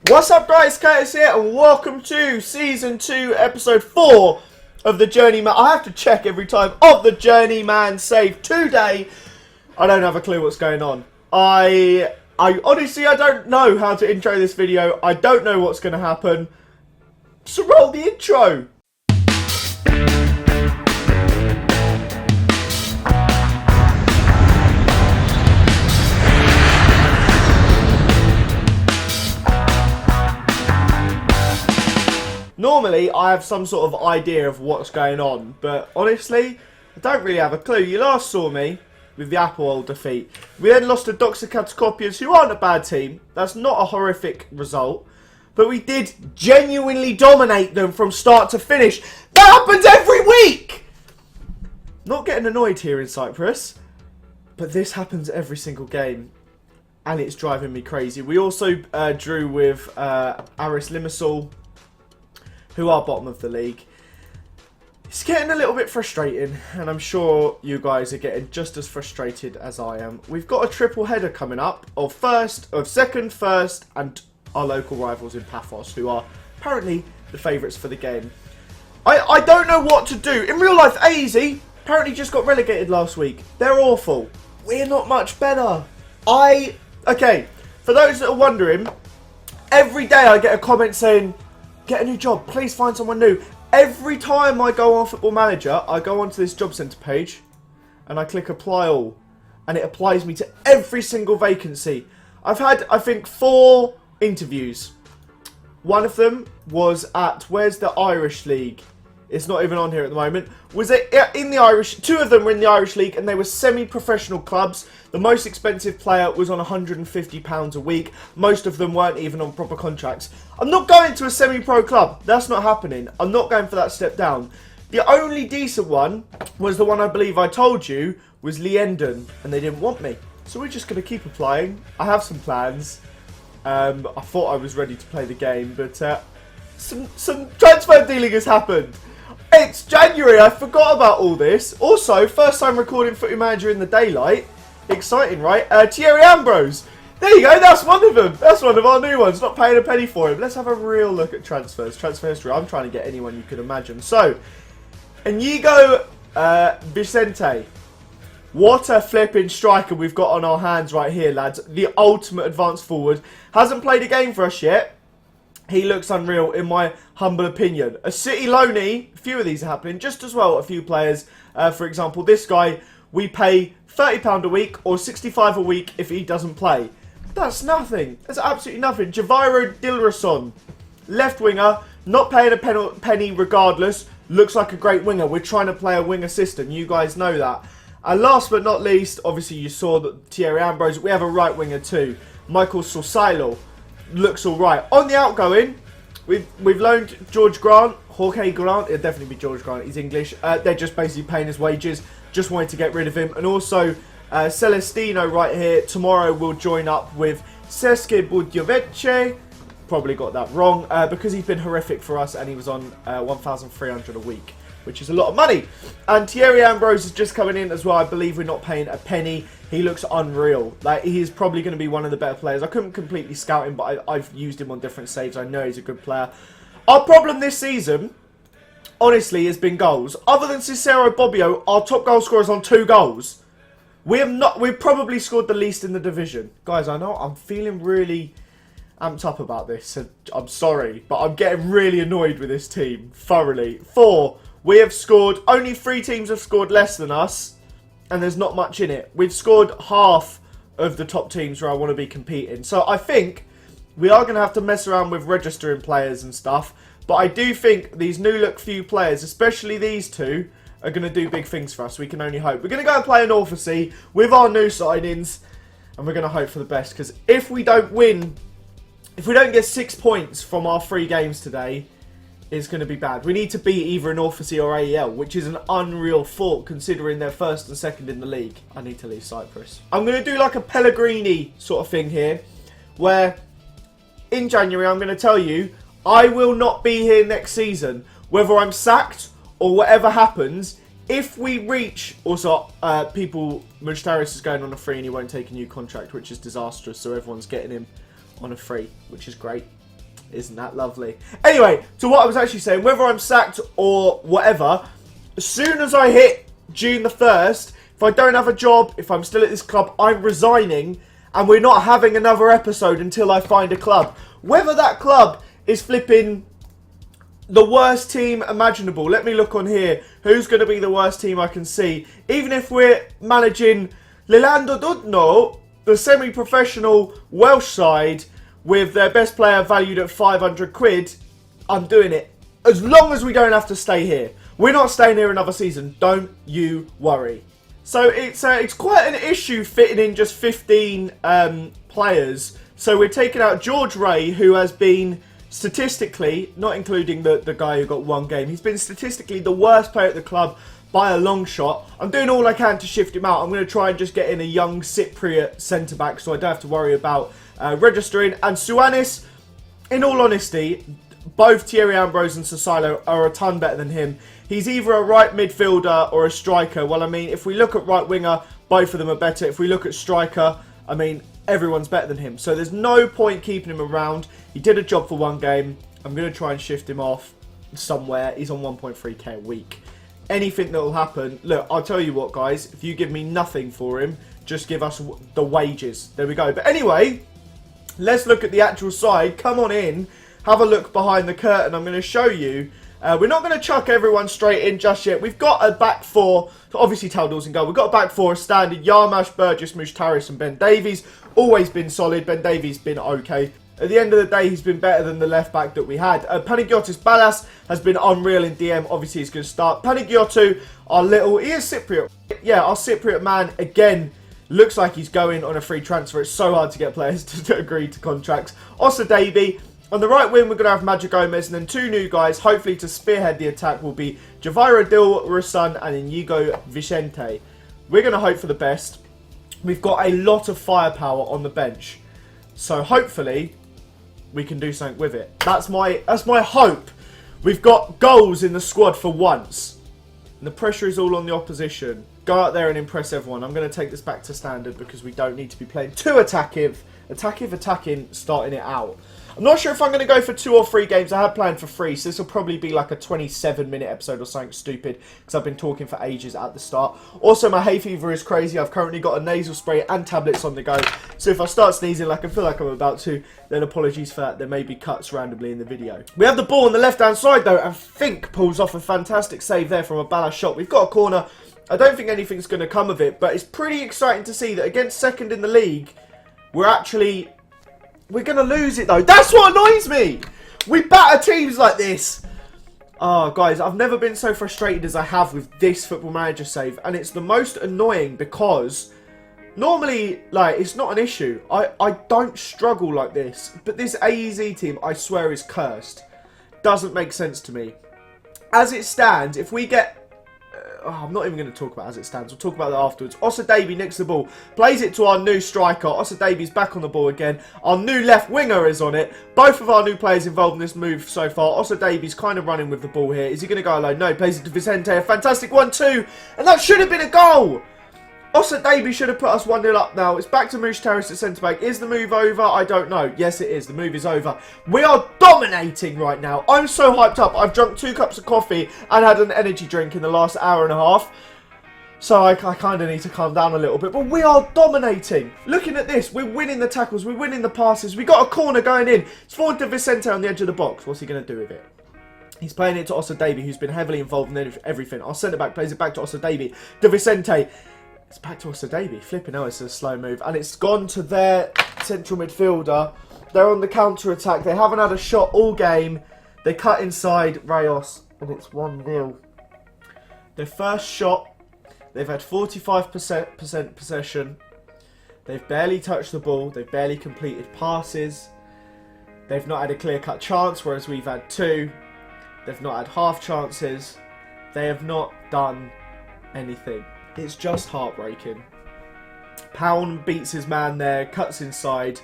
What's up guys, Curtis here and welcome to Season 2 Episode 4 of the Journeyman. I have to check every time of the Journeyman save today. I don't have a clue what's going on. I honestly, I don't know how to intro this video. I don't know what's going to happen. So roll the intro. Normally, I have some sort of idea of what's going on, but honestly, I don't really have a clue. You last saw me with the Apple defeat. We then lost to Doxicad Scorpions, who aren't a bad team. That's not a horrific result, but we did genuinely dominate them from start to finish. That happens every week! Not getting annoyed here in Cyprus, but this happens every single game, and it's driving me crazy. We also drew with Aris Limassol, who are bottom of the league. It's getting a little bit frustrating, and I'm sure you guys are getting just as frustrated as I am. We've got a triple header coming up of second, first, and our local rivals in Paphos, who are apparently the favourites for the game. I don't know what to do. In real life, AZ apparently just got relegated last week. They're awful. We're not much better. Okay, for those that are wondering, every day I get a comment saying, get a new job, please find someone new. Every time I go on Football Manager, I go onto this job centre page and I click apply all, and it applies me to every single vacancy. I've had, I think, 4 interviews. One of them was at, where's the Irish League? It's not even on here at the moment. Was it in the Irish? 2 of them were in the Irish League, and they were semi-professional clubs. The most expensive player was on £150 a week. Most of them weren't even on proper contracts. I'm not going to a semi-pro club. That's not happening. I'm not going for that step down. The only decent one was the one I believe I told you was Lienden, and they didn't want me. So we're just going to keep applying. I have some plans. I thought I was ready to play the game, but some transfer dealing has happened. It's January, I forgot about all this. Also, first time recording Footy Manager in the daylight. Exciting, right? Thierry Ambrose. There you go, that's one of them. That's one of our new ones. Not paying a penny for him. Let's have a real look at transfers. Transfer history. I'm trying to get anyone you could imagine. So, Inigo Vicente. What a flipping striker we've got on our hands right here, lads. The ultimate advanced forward. Hasn't played a game for us yet. He looks unreal, in my humble opinion. A City loanee, a few of these are happening, just as well, a few players. For example, this guy, we pay £30 a week or £65 a week if he doesn't play. That's nothing. That's absolutely nothing. Javiro Dilrason, left winger, not paying a penny regardless. Looks like a great winger. We're trying to play a winger system. You guys know that. And last but not least, obviously you saw that Thierry Ambrose. We have a right winger too. Michael Sosailo. Looks alright. On the outgoing, we've loaned George Grant, Jorge Grant. It'll definitely be George Grant. He's English. They're just basically paying his wages. Just wanted to get rid of him. And also, Celestino right here. Tomorrow we'll join up with Seske Budjovice. Probably got that wrong because he's been horrific for us and he was on 1,300 a week, which is a lot of money. And Thierry Ambrose is just coming in as well. I believe we're not paying a penny. He looks unreal. Like, he is probably going to be one of the better players. I couldn't completely scout him, but I've used him on different saves. I know he's a good player. Our problem this season, honestly, has been goals. Other than Cicero Bobbio, our top goal scorer is on 2 goals. We've probably scored the least in the division. Guys, I know I'm feeling really amped up about this. I'm sorry, but I'm getting really annoyed with this team. Thoroughly. 4. We have scored, only 3 teams have scored less than us, and there's not much in it. We've scored half of the top teams where I want to be competing. So I think we are going to have to mess around with registering players and stuff. But I do think these new look few players, especially these 2, are going to do big things for us. We can only hope. We're going to go and play an Orphacy with our new signings, and we're going to hope for the best. Because if we don't win, if we don't get 6 points from our 3 games today, is going to be bad. We need to beat either an Orphacy or AEL, which is an unreal thought considering they're first and second in the league. I need to leave Cyprus. I'm going to do like a Pellegrini sort of thing here, where in January I'm going to tell you I will not be here next season, whether I'm sacked or whatever happens. If we reach, also Mujtaris is going on a free and he won't take a new contract, which is disastrous, so everyone's getting him on a free, which is great. Isn't that lovely? Anyway, to what I was actually saying, whether I'm sacked or whatever, as soon as I hit June the 1st, if I don't have a job, if I'm still at this club, I'm resigning, and we're not having another episode until I find a club. Whether that club is flipping the worst team imaginable. Let me look on here. Who's going to be the worst team I can see? Even if we're managing Lilando Dudno, the semi-professional Welsh side, with their best player valued at 500 quid, I'm doing it. As long as we don't have to stay here. We're not staying here another season. Don't you worry. So it's quite an issue fitting in just 15 players. So we're taking out George Ray, who has been statistically, not including the guy who got one game, he's been statistically the worst player at the club by a long shot. I'm doing all I can to shift him out. I'm going to try and just get in a young Cypriot centre-back so I don't have to worry about registering. And Suanis, in all honesty, both Thierry Ambrose and Sissalo are a ton better than him. He's either a right midfielder or a striker. Well, I mean, if we look at right winger, both of them are better. If we look at striker, I mean, everyone's better than him. So there's no point keeping him around. He did a job for one game. I'm going to try and shift him off somewhere. He's on 1.3k a week. Anything that will happen. Look, I'll tell you what, guys. If you give me nothing for him, just give us the wages. There we go. But anyway, let's look at the actual side. Come on in. Have a look behind the curtain. I'm going to show you. We're not going to chuck everyone straight in just yet. We've got a back four. Obviously, Taldor's in goal. We've got a back four, a standard. Yarmash, Burgess, Mushtaris and Ben Davies. Always been solid. Ben Davies been okay. At the end of the day, he's been better than the left back that we had. Panagiotis Ballas has been unreal in DM. Obviously, he's going to start. Panagiotou, he is Cypriot. Yeah, our Cypriot man, again, looks like he's going on a free transfer. It's so hard to get players to agree to contracts. Osa Davey. On the right wing, we're going to have Magic Gomez, and then two new guys, hopefully to spearhead the attack, will be Javaira Dil Rusan and Inigo Vicente. We're going to hope for the best. We've got a lot of firepower on the bench, so hopefully we can do something with it. That's my hope. We've got goals in the squad for once, and the pressure is all on the opposition. Go out there and impress everyone. I'm going to take this back to standard because we don't need to be playing too attacking, starting it out. I'm not sure if I'm going to go for 2 or 3 games. I had planned for 3, so this will probably be like a 27-minute episode or something stupid because I've been talking for ages at the start. Also, my hay fever is crazy. I've currently got a nasal spray and tablets on the go, so if I start sneezing like I feel like I'm about to, then apologies for that. There may be cuts randomly in the video. We have the ball on the left-hand side, though, and Fink pulls off a fantastic save there from a Ballas shot. We've got a corner. I don't think anything's going to come of it, but it's pretty exciting to see that against second in the league, we're going to lose it, though. That's what annoys me. We batter teams like this. Oh, guys, I've never been so frustrated as I have with this Football Manager save. And it's the most annoying because normally, like, it's not an issue. I don't struggle like this. But this AEZ team, I swear, is cursed. Doesn't make sense to me. As it stands, if we get... I'm not even going to talk about as it stands. We'll talk about that afterwards. Osa Davey nicks the ball. Plays it to our new striker. Osa Davey's back on the ball again. Our new left winger is on it. Both of our new players involved in this move so far. Osa Davey's kind of running with the ball here. Is he going to go alone? No, he plays it to Vicente. A fantastic 1-2. And that should have been a goal. Osa Davey should have put us 1-0 up now. It's back to Moosh Terrace at centre-back. Is the move over? I don't know. Yes, it is. The move is over. We are dominating right now. I'm so hyped up. I've drunk 2 cups of coffee and had an energy drink in the last hour and a half. So I kind of need to calm down a little bit. But we are dominating. Looking at this, we're winning the tackles. We're winning the passes. We got a corner going in. It's forward to Vicente on the edge of the box. What's he going to do with it? He's playing it to Osa Davey, who's been heavily involved in everything. Our centre-back plays it back to Osa Davey. To Vicente. It's back to Osa Davey. Flipping out, it's a slow move. And it's gone to their central midfielder. They're on the counter-attack. They haven't had a shot all game. They cut inside Rayos. And it's 1-0. Their first shot. They've had 45% possession. They've barely touched the ball. They've barely completed passes. They've not had a clear-cut chance, whereas we've had 2. They've not had half chances. They have not done anything. It's just heartbreaking. Pound beats his man there, cuts inside,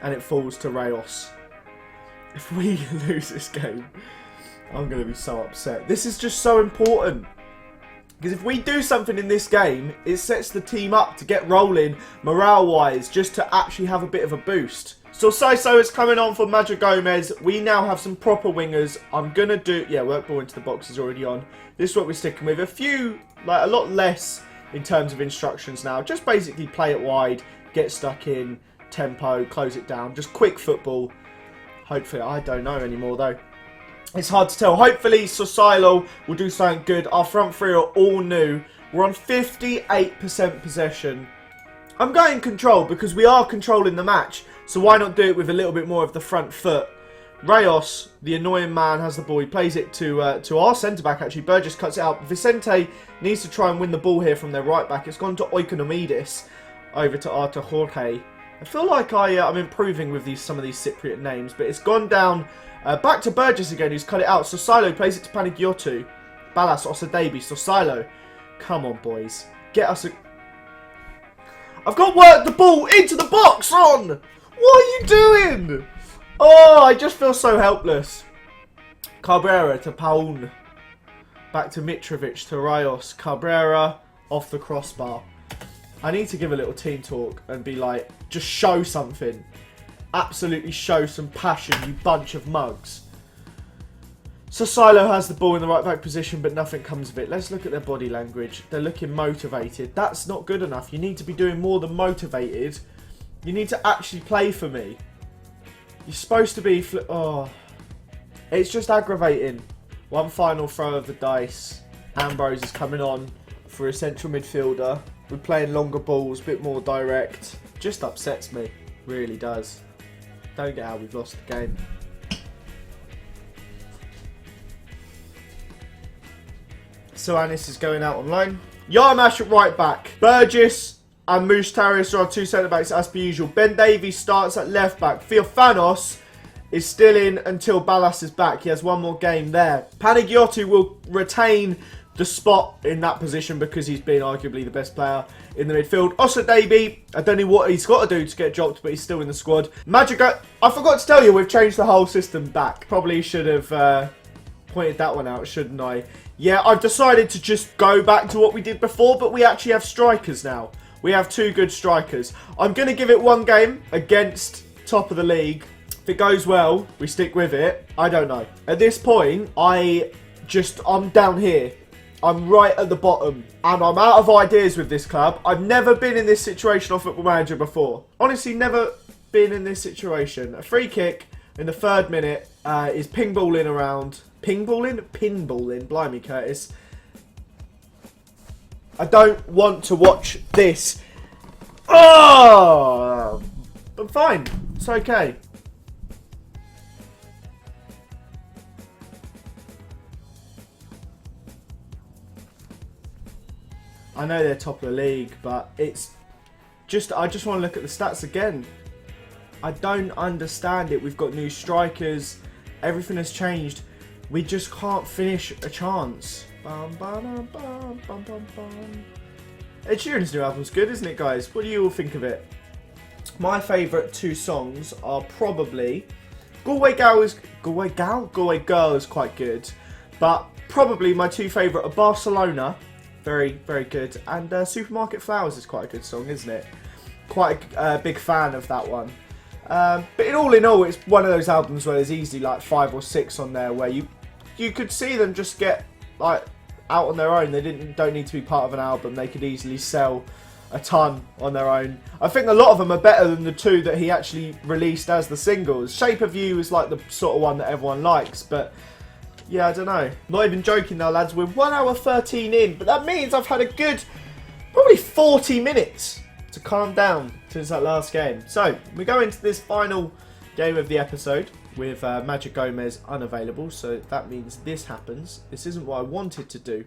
and it falls to Rayos. If we lose this game, I'm going to be so upset. This is just so important. Because if we do something in this game, it sets the team up to get rolling morale-wise, just to actually have a bit of a boost. So Siso is coming on for Madrid Gomez. We now have some proper wingers. I'm going to do... Yeah, work ball into the box is already on. This is what we're sticking with. A lot less in terms of instructions now. Just basically play it wide, get stuck in, tempo, close it down. Just quick football. Hopefully, I don't know anymore though. It's hard to tell. Hopefully, Sosilo will do something good. Our front three are all new. We're on 58% possession. I'm going control because we are controlling the match. So why not do it with a little bit more of the front foot? Reyes, the annoying man, has the ball. He plays it to our centre-back, actually. Burgess cuts it out. Vicente needs to try and win the ball here from their right-back. It's gone to Oikonomidis over to Arta Jorge. I feel like I'm improving with some of these Cypriot names, but it's gone down back to Burgess again, who's cut it out. So Silo plays it to Panagiotou. Ballas, Osadebi, Sosilo. Come on, boys. Get us a... I've got to work the ball into the box, Ron! What are you doing? Oh, I just feel so helpless. Cabrera to Paun. Back to Mitrovic to Rayos. Cabrera off the crossbar. I need to give a little team talk and be like, just show something. Absolutely show some passion, you bunch of mugs. So Silo has the ball in the right back position, but nothing comes of it. Let's look at their body language. They're looking motivated. That's not good enough. You need to be doing more than motivated. You need to actually play for me. You're supposed to be... Oh. It's just aggravating. One final throw of the dice. Ambrose is coming on for a central midfielder. We're playing longer balls, a bit more direct. Just upsets me. Really does. Don't get how we've lost the game. So Anis is going out on loan. Yarmash at right back. Burgess and Moustaris are our two centre-backs as per usual. Ben Davies starts at left-back. Theophanos is still in until Ballas is back. He has one more game there. Panagiotou will retain the spot in that position because he's been arguably the best player in the midfield. Osadebi, I don't know what he's got to do to get dropped, but he's still in the squad. Magica, I forgot to tell you, we've changed the whole system back. Probably should have pointed that one out, shouldn't I? Yeah, I've decided to just go back to what we did before, but we actually have strikers now. We have two good strikers. I'm going to give it one game against top of the league. If it goes well, we stick with it. I don't know. At this point, I'm down here. I'm right at the bottom. And I'm out of ideas with this club. I've never been in this situation on Football Manager before. Honestly, never been in this situation. A free kick in the 3rd minute is ping-balling around. Ping-balling? Pin-balling. Blimey, Curtis. I don't want to watch this. Oh! But fine. It's okay. I know they're top of the league, but it's just... I just want to look at the stats again. I don't understand it. We've got new strikers. Everything has changed. We just can't finish a chance. Bum, bum, bum, bum, bum, bum. Ed Sheeran's new album's good, isn't it, guys? What do you all think of it? My favourite 2 songs are probably... Galway Girl is quite good. But probably my 2 favourite are Barcelona. Very, very good. And Supermarket Flowers is quite a good song, isn't it? Quite a big fan of that one. But in all, it's one of those albums where there's easily like 5 or 6 on there where you could see them just get like out on their own. They don't need to be part of an album. They could easily sell a ton on their own. I think a lot of them are better than the 2 that he actually released as the singles. Shape of You is like the sort of one that everyone likes, but yeah, I don't know. Not even joking now, lads. We're 1 hour 13 in, but that means I've had a good probably 40 minutes to calm down since that last game. So we go into this final game of the episode with Madrid Gomez unavailable, so that means this happens. This isn't what I wanted to do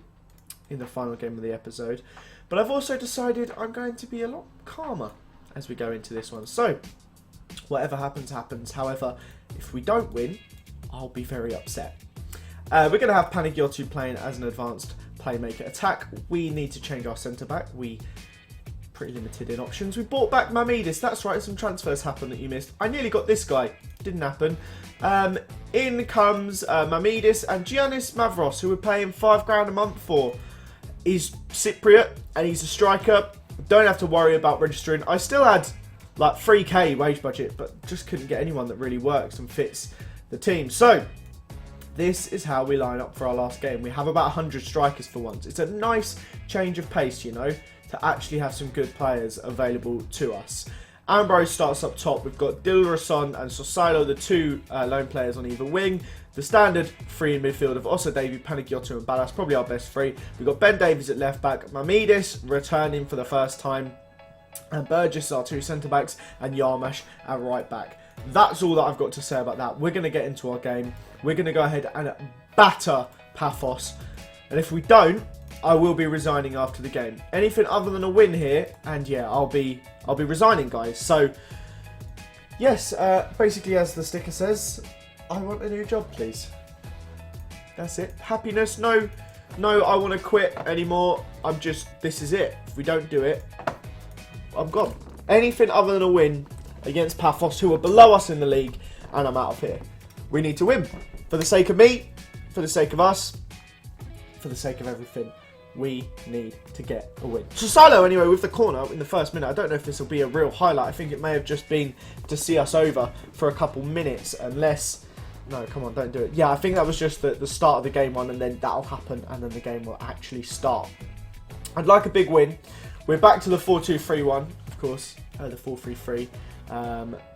in the final game of the episode, but I've also decided I'm going to be a lot calmer as we go into this one. So whatever happens, happens. However, if we don't win, I'll be very upset. We're going to have Panagiotou playing as an advanced playmaker. Attack, we need to change our centre-back. Pretty limited in options. We bought back Mamidis. That's right, some transfers happened that you missed. I nearly got this guy. Didn't happen. In comes Mamidis and Giannis Mavros, who we're paying £5 a month for. He's Cypriot and he's a striker. Don't have to worry about registering. I still had like 3k wage budget, but just couldn't get anyone that really works and fits the team. So this is how we line up for our last game. We have about 100 strikers for once. It's a nice change of pace, you know, to actually have some good players available to us. Ambrose starts up top. We've got Dilrason and Sosilo, the two lone players on either wing. The standard free in midfield of Osa Davy, Panagiotou and Ballas, probably our best three. We've got Ben Davies at left back, Mamidis returning for the first time, and Burgess our two centre backs, and Yarmash at right back. That's all that I've got to say about that. We're going to get into our game. We're going to go ahead and batter Paphos, and if we don't, I will be resigning after the game. Anything other than a win here, and yeah, I'll be resigning, guys. So yes, basically as the sticker says, I want a new job, please. That's it. Happiness, no, I want to quit anymore. This is it. If we don't do it, I'm gone. Anything other than a win against Paphos, who are below us in the league, and I'm out of here. We need to win. For the sake of me, for the sake of us, for the sake of everything, we need to get a win. So Silo, anyway, with the corner in the first minute. I don't know if this will be a real highlight. I think it may have just been to see us over for a couple minutes, unless... No, come on, don't do it. Yeah, I think that was just the start of the game one, and then that'll happen, and then the game will actually start. I'd like a big win. We're back to the 4-2-3-1, of course, the 4-3-3.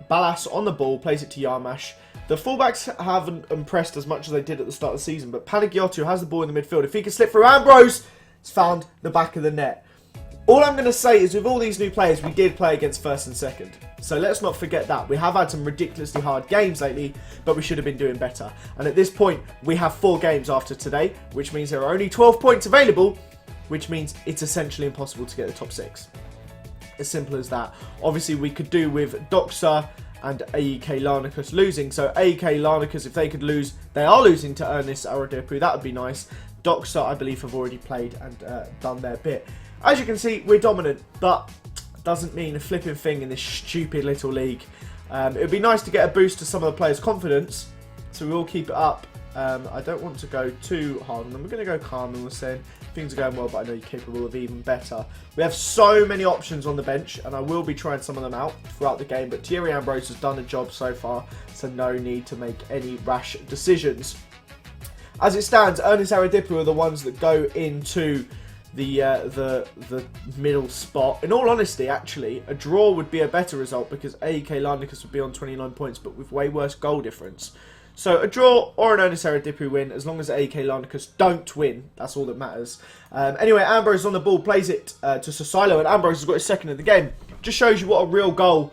Ballas on the ball, plays it to Yarmash. The fullbacks haven't impressed as much as they did at the start of the season, but Panagiotou has the ball in the midfield. If he can slip through Ambrose, it's found the back of the net. All I'm going to say is with all these new players, we did play against first and second. So let's not forget that. We have had some ridiculously hard games lately, but we should have been doing better. And at this point, we have 4 games after today, which means there are only 12 points available, which means it's essentially impossible to get the top 6. As simple as that. Obviously, we could do with Doxa and AEK Larnacus losing. So AEK Larnacus, if they could lose, they are losing to Ernest Aradepu. That would be nice. Doxa, I believe, have already played and done their bit. As you can see, we're dominant, but doesn't mean a flipping thing in this stupid little league. It would be nice to get a boost to some of the players' confidence, so we will keep it up. I don't want to go too hard on them. We're going to go calm, and we're saying things are going well, but I know you're capable of even better. We have so many options on the bench, and I will be trying some of them out throughout the game, but Thierry Ambrose has done a job so far, so no need to make any rash decisions. As it stands, Ernest Aradipu are the ones that go into the middle spot. In all honesty, actually, a draw would be a better result because AEK Larnacus would be on 29 points, but with way worse goal difference. So a draw or an Ernest Aradipu win, as long as AEK Larnacus don't win, that's all that matters. Anyway, Ambrose is on the ball, plays it to Sosilo, and Ambrose has got his second of the game. Just shows you what a real goal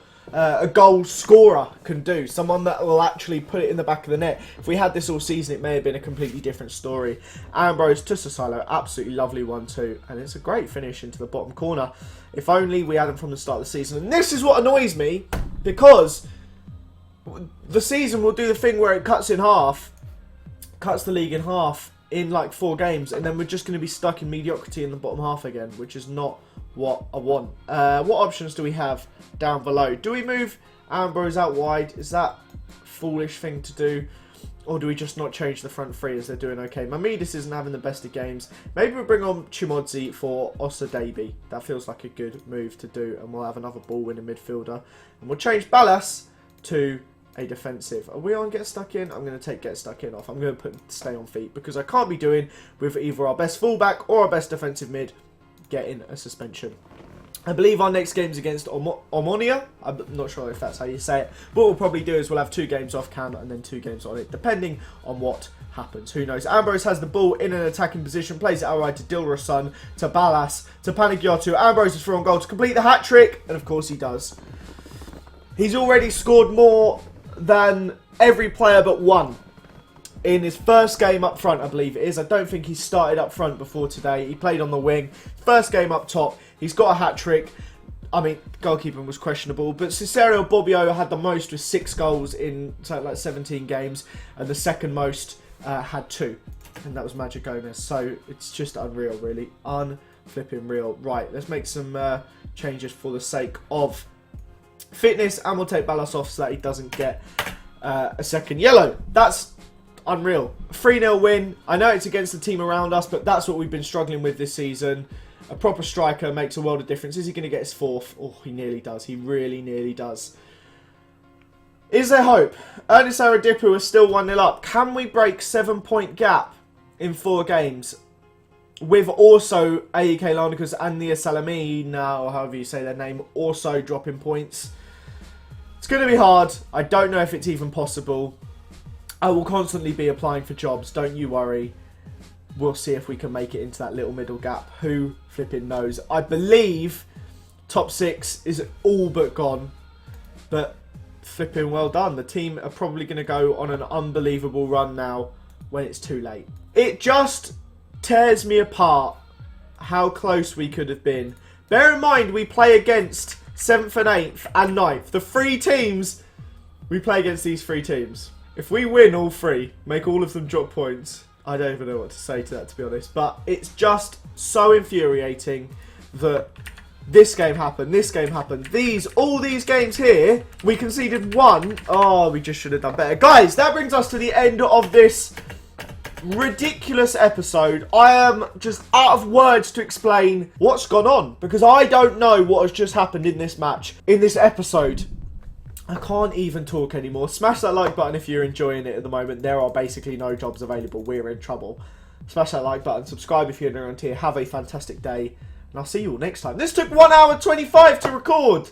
scorer can do. Someone that will actually put it in the back of the net. If we had this all season, it may have been a completely different story. Ambrose to Sosilo, absolutely lovely 1-2, and it's a great finish into the bottom corner. If only we had him from the start of the season. And this is what annoys me, because the season will do the thing where it cuts in half, cuts the league in half in like 4 games, and then we're just going to be stuck in mediocrity in the bottom half again, which is not what I want. What options do we have down below? Do we move Ambrose out wide? Is that a foolish thing to do? Or do we just not change the front 3 as they're doing okay? Mamidis isn't having the best of games. Maybe we bring on Chimodzi for Osa Davy. That feels like a good move to do, and we'll have another ball-winning midfielder. And we'll change Ballas to a defensive. Are we on get stuck in? I'm going to take get stuck in off. I'm going to put stay on feet because I can't be doing with either our best fullback or our best defensive mid getting a suspension. I believe our next game's against Omonia. I'm not sure if that's how you say it. What we'll probably do is we'll have 2 games off cam and then 2 games on it, depending on what happens. Who knows? Ambrose has the ball in an attacking position, plays it outright to Dilrason, to Ballas, to Panagiotou. Ambrose is through on goal to complete the hat-trick, and of course he does. He's already scored more than every player but one in his first game up front, I believe it is. I don't think he started up front before today. He played on the wing. First game up top. He's got a hat-trick. I mean, goalkeeping was questionable, but Cesareo Bobbio had the most with 6 goals in something like 17 games, and the second most had 2, and that was Magic Gomez. So it's just unreal, really. Unflipping real. Right, let's make some changes for the sake of fitness, and we'll take Ballas off so that he doesn't get a second yellow. That's unreal. 3-0 win. I know it's against the team around us, but that's what we've been struggling with this season. A proper striker makes a world of difference. Is he going to get his 4th? Oh, he nearly does. He really nearly does. Is there hope? Ernest Aradipu is still 1-0 up. Can we break 7-point gap in 4 games? With also AEK Larnacus and the Salamina, or however you say their name, also dropping points. It's going to be hard. I don't know if it's even possible. I will constantly be applying for jobs. Don't you worry. We'll see if we can make it into that little middle gap. Who flipping knows? I believe top 6 is all but gone. But flipping well done. The team are probably going to go on an unbelievable run now when it's too late. It just tears me apart how close we could have been. Bear in mind we play against 7th and 8th and 9th. The 3 teams, we play against these 3 teams. If we win all 3, make all of them drop points, I don't even know what to say to that, to be honest. But it's just so infuriating that this game happened, all these games here, we conceded 1. Oh, we just should have done better. Guys, that brings us to the end of this ridiculous episode. I am just out of words to explain what's gone on, because I don't know what has just happened in this match, in this episode. I can't even talk anymore. Smash that like button if you're enjoying it at the moment. There are basically no jobs available. We're in trouble. Smash that like button. Subscribe if you're new around here. Have a fantastic day. And I'll see you all next time. This took 1 hour 25 to record.